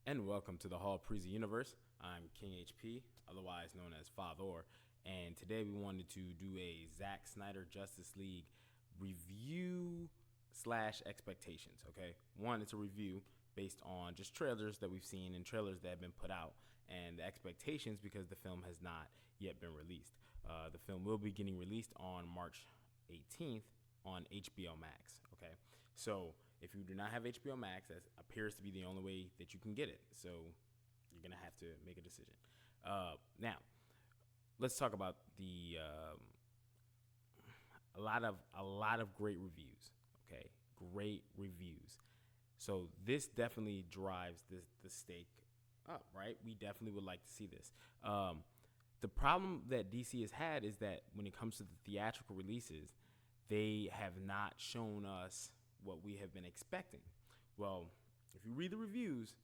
And welcome to the Hall Preezy Universe. I'm King HP, otherwise known as Father, and today we wanted to do a Zack Snyder Justice League review slash expectations. Okay, one, it's a review based on just trailers that we've seen and trailers that have been put out, and the expectations because the film has not yet been released. The film will be getting released on March 18th on HBO Max. Okay, so if you do not have HBO Max, that appears to be the only way that you can get it. So you're gonna have to make a decision. Now, let's talk about the a lot of great reviews. Okay, great reviews. So this definitely drives the stake up, right? We definitely would like to see this. The problem that DC has had is that when it comes to the theatrical releases, they have not shown us what we have been expecting. Well, if you read the reviews,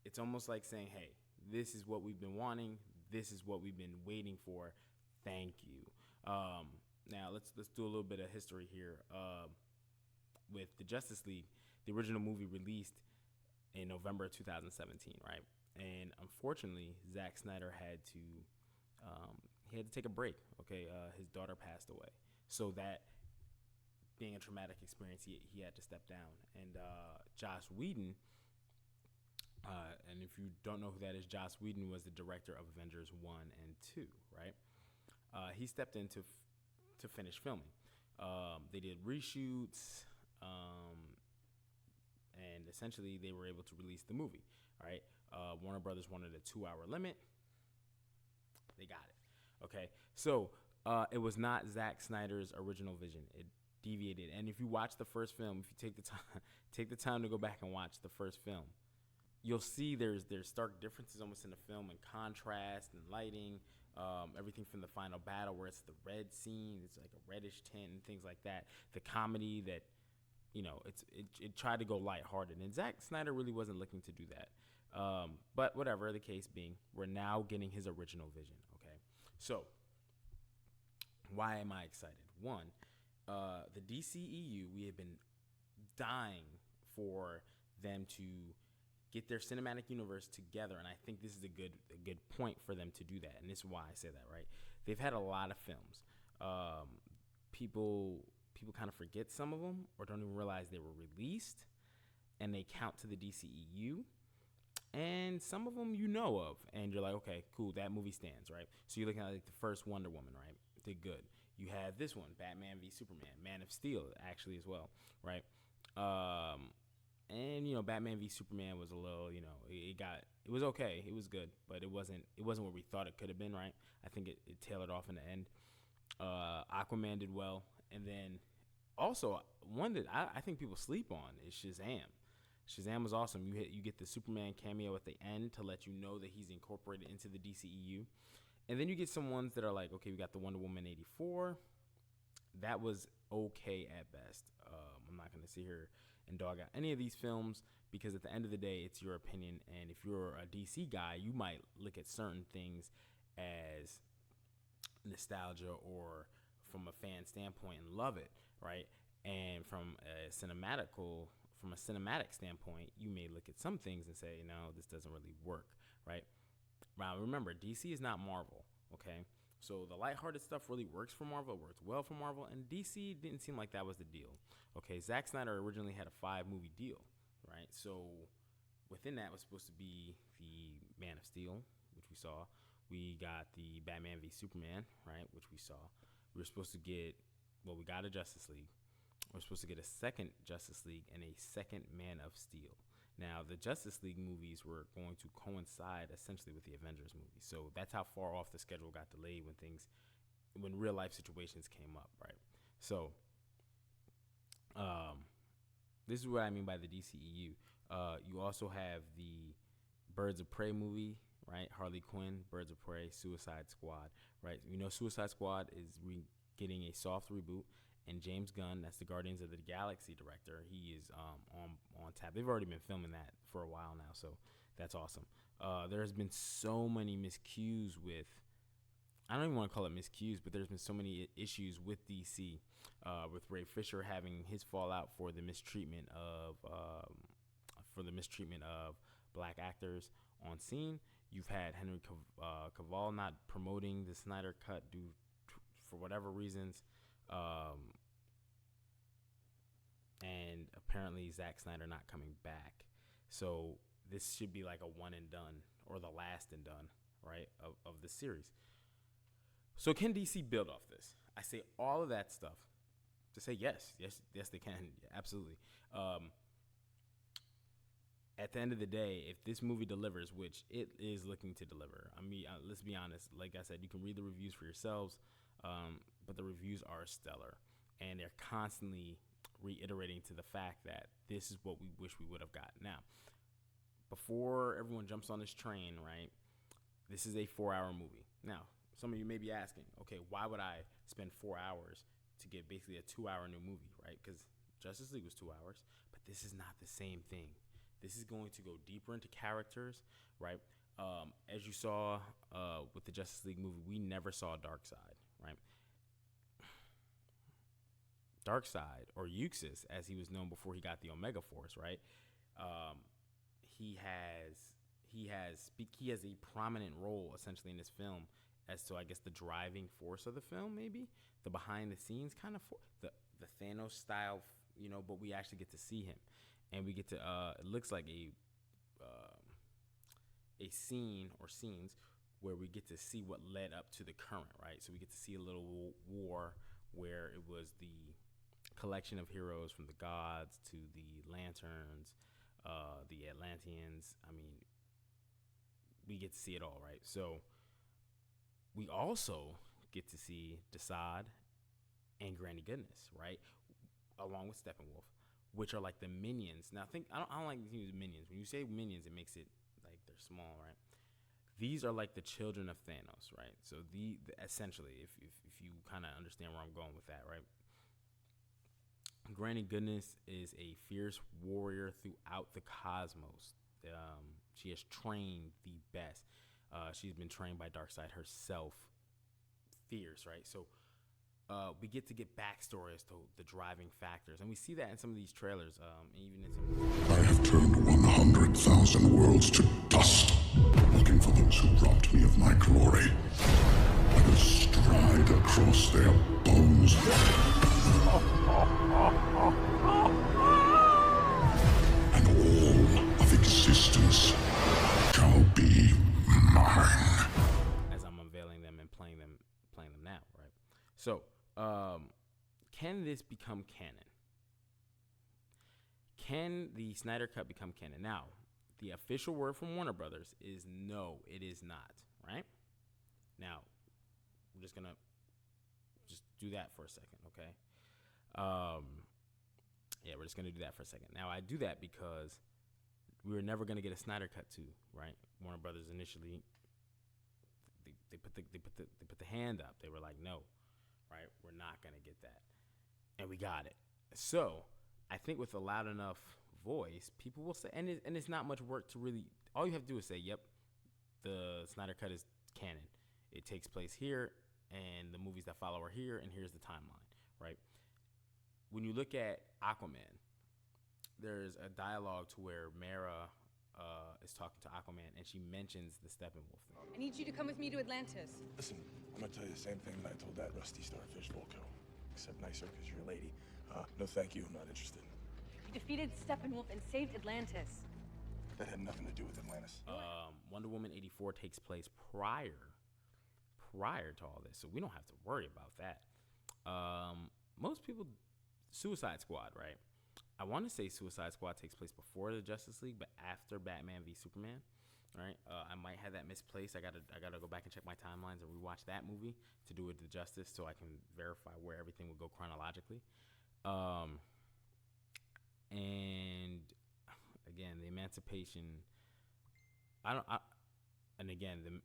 it's almost like saying, hey, this is what we've been wanting. This is what we've been waiting for. Thank you. Now let's do a little bit of history here. With the Justice League, the original movie released in November 2017, right? And unfortunately, Zack Snyder had to take a break. Okay, his daughter passed away, so that being a traumatic experience, he had to step down. And Joss Whedon, and if you don't know who that is, Joss Whedon was the director of Avengers 1 and 2, right? He stepped in to finish filming. They did reshoots, and essentially they were able to release the movie, all right? Warner Brothers wanted a 2-hour limit. They got it. Okay, so it was not Zack Snyder's original vision. It deviated. And if you watch the first film, if you take the time to go back and watch the first film, you'll see there's stark differences almost in the film and contrast and lighting, everything from the final battle where it's the red scene, it's like a reddish tint and things like that. The comedy that it tried to go lighthearted, and Zack Snyder really wasn't looking to do that. But whatever the case being, we're now getting his original vision. Okay, so why am I excited? One, the DCEU, we have been dying for them to get their cinematic universe together, and I think this is a good point for them to do that. And this is why I say that, right? They've had a lot of films. People kind of forget some of them or don't even realize they were released, and they count to the DCEU. And some of them you know of, and you're like, okay, cool, that movie stands, right? So you're looking at like the first Wonder Woman, right? Did good. You have this one, Batman v Superman, Man of Steel, actually as well, right? And Batman v Superman was a little, it was okay, it was good, but it wasn't what we thought it could have been, right? I think it tailored off in the end. Aquaman did well, and then also one that I think people sleep on is Shazam. Shazam was awesome. You get the Superman cameo at the end to let you know that he's incorporated into the DCEU. And then you get some ones that are like, okay, we got the Wonder Woman 84. That was okay at best. I'm not going to sit here and dog out any of these films because at the end of the day, it's your opinion. And if you're a DC guy, you might look at certain things as nostalgia or from a fan standpoint and love it, right? And from a cinematic standpoint, you may look at some things and say, no, this doesn't really work, right? Now, remember, DC is not Marvel, okay? So the lighthearted stuff really works for Marvel, works well for Marvel, and DC didn't seem like that was the deal. Okay, Zack Snyder originally had a 5-movie deal, right? So within that was supposed to be the Man of Steel, which we saw. We got the Batman v Superman, right, which we saw. We were supposed to get, we got a Justice League. We're supposed to get a second Justice League and a second Man of Steel. Now, the Justice League movies were going to coincide essentially with the Avengers movies. So that's how far off the schedule got delayed when real life situations came up, right? So this is what I mean by the DCEU. You also have the Birds of Prey movie, right? Harley Quinn, Birds of Prey, Suicide Squad, right? Suicide Squad is getting a soft reboot. And James Gunn, that's the Guardians of the Galaxy director, he is on tap. They've already been filming that for a while now, so that's awesome. There's been so many miscues with, I don't even want to call it miscues, but there's been so many issues with DC, with Ray Fisher having his fallout for the mistreatment of black actors on scene. You've had Henry Cavill not promoting the Snyder Cut for whatever reasons. And apparently Zack Snyder not coming back. So this should be like a one and done, or the last and done, right, of the series. So can DC build off this? I say all of that stuff to say yes, they can, absolutely. At the end of the day, if this movie delivers, which it is looking to deliver, I mean, let's be honest. Like I said, you can read the reviews for yourselves, but the reviews are stellar, and they're constantly reiterating to the fact that this is what we wish we would have gotten. Now, before everyone jumps on this train, right, this is a 4-hour movie. Now, some of you may be asking, okay, why would I spend 4 hours to get basically a 2-hour new movie, right? Because Justice League was 2 hours, but this is not the same thing. This is going to go deeper into characters, right? As you saw with the Justice League movie, we never saw Darkseid, right? Darkseid, or Euxis, as he was known before he got the Omega Force, right? He has a prominent role essentially in this film as to, I guess, the driving force of the film, maybe the behind the scenes kind of the Thanos style, but we actually get to see him, and we get to it looks like a scene or scenes where we get to see what led up to the current, right? So we get to see a little war where it was the collection of heroes from the gods to the lanterns, the Atlanteans. I mean, we get to see it all, right? So we also get to see Desaad and Granny Goodness, right? Along with Steppenwolf, which are like the minions. Now, I don't like to use minions. When you say minions, it makes it like they're small, right? These are like the children of Thanos, right? So the essentially, if you kind of understand where I'm going with that, right? Granny Goodness is a fierce warrior throughout the cosmos. She has trained the best. She's been trained by Darkseid herself. Fierce, right? So we get to get backstory as to the driving factors, and we see that in some of these trailers. Even in some. I have turned 100,000 worlds to dust, looking for those who robbed me of my glory. I will stride across their bones. And all of existence shall be mine. As I'm unveiling them and playing them now, right? So, can this become canon? Can the Snyder Cut become canon? Now, the official word from Warner Brothers is no, it is not, right? Now, we're just gonna do that for a second, okay? Yeah, we're just gonna do that for a second. Now, I do that because we were never gonna get a Snyder Cut 2, right? Warner Brothers initially they put the hand up. They were like, no, right? We're not gonna get that, and we got it. So I think with a loud enough voice, people will say, and it's not much work to really. All you have to do is say, yep, the Snyder Cut is canon. It takes place here, and the movies that follow are here, and here's the timeline, right? When you look at Aquaman, there's a dialogue to where Mera is talking to Aquaman, and she mentions the Steppenwolf thing. I need you to come with me to Atlantis. Listen, I'm gonna tell you the same thing that I told that rusty starfish Volko, except nicer because you're a lady. No thank you, I'm not interested. You defeated Steppenwolf and saved Atlantis. That had nothing to do with Atlantis. Wonder Woman 84 takes place prior to all this, so we don't have to worry about that. Most people, Suicide Squad, right? I want to say Suicide Squad takes place before the Justice League, but after Batman v Superman, right? I might have that misplaced. I gotta go back and check my timelines and rewatch that movie to do it to justice, so I can verify where everything would go chronologically. And again, the emancipation. The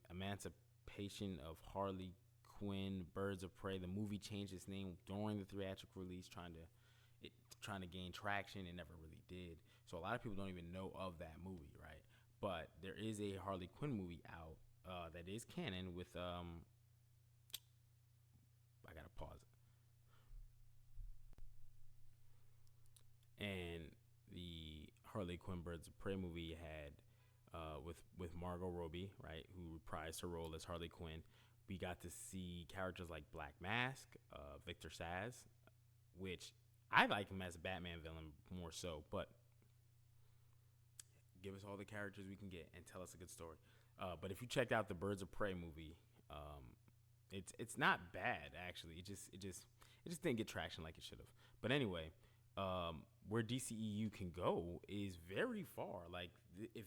emancipation of Harley Quinn, Birds of Prey. The movie changed its name during the theatrical release, trying to gain traction. It never really did. So a lot of people don't even know of that movie, right? But there is a Harley Quinn movie out that is canon with I gotta pause it. And the Harley Quinn Birds of Prey movie had with Margot Robbie, right, who reprised her role as Harley Quinn. We got to see characters like Black Mask, Victor Saz, which I like him as a Batman villain more so, but give us all the characters we can get and tell us a good story. But if you checked out the Birds of Prey movie, it's not bad actually. It just didn't get traction like it should have. But anyway, where DCEU can go is very far. Like if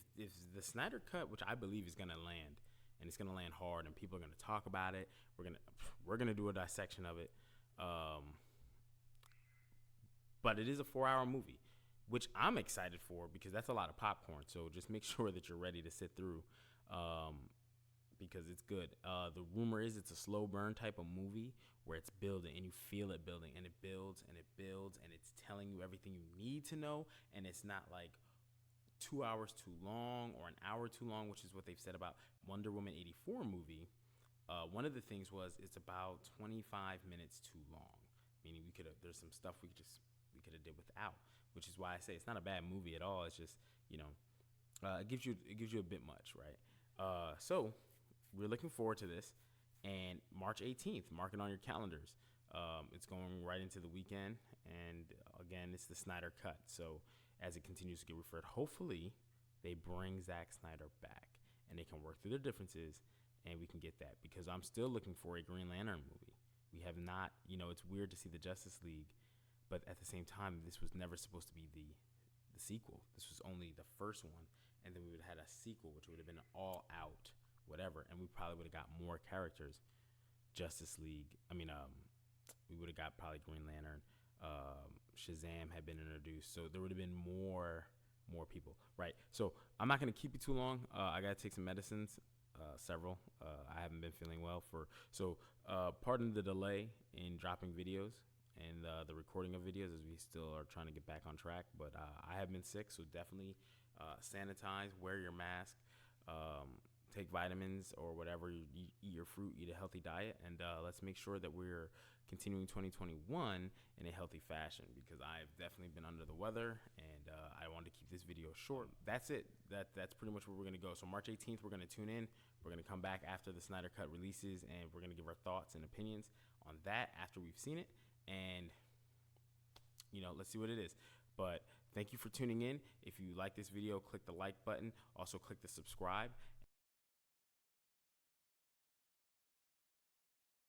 the Snyder Cut, which I believe is gonna land, and it's gonna land hard, and people are gonna talk about it. We're gonna do a dissection of it. But it is a 4-hour movie, which I'm excited for because that's a lot of popcorn. So just make sure that you're ready to sit through, because it's good. The rumor is it's a slow burn type of movie where it's building and you feel it building, and it builds and it builds, and it's telling you everything you need to know, and it's not like 2 hours too long or an hour too long, which is what they've said about Wonder Woman 84 movie. One of the things was it's about 25 minutes too long, meaning there's some stuff we could have did without, which is why I say it's not a bad movie at all. It's just, it gives you a bit much, right? So we're looking forward to this, and March 18th, mark it on your calendars. It's going right into the weekend, and again, it's the Snyder Cut. So as it continues to get referred, hopefully they bring Zack Snyder back and they can work through their differences, and we can get that, because I'm still looking for a Green Lantern movie. We have not, it's weird to see the Justice League, but at the same time, this was never supposed to be the sequel. This was only the first one, and then we would have had a sequel, which would have been all out, whatever, and we probably would have got more characters. Justice League, we would have got probably Green Lantern. Shazam had been introduced, so there would have been more people, right? So I'm not going to keep you too long. I got to take some medicines, several. I haven't been feeling well pardon the delay in dropping videos and the recording of videos, as we still are trying to get back on track. But I have been sick, so definitely sanitize, wear your mask, take vitamins or whatever. Eat your fruit, eat a healthy diet, and let's make sure that we're continuing 2021 in a healthy fashion, because I've definitely been under the weather, and I wanted to keep this video short. That's it. That's pretty much where we're going to go. So March 18th, we're going to tune in. We're going to come back after the Snyder Cut releases, and we're going to give our thoughts and opinions on that after we've seen it. And, let's see what it is. But thank you for tuning in. If you like this video, click the like button. Also, click the subscribe.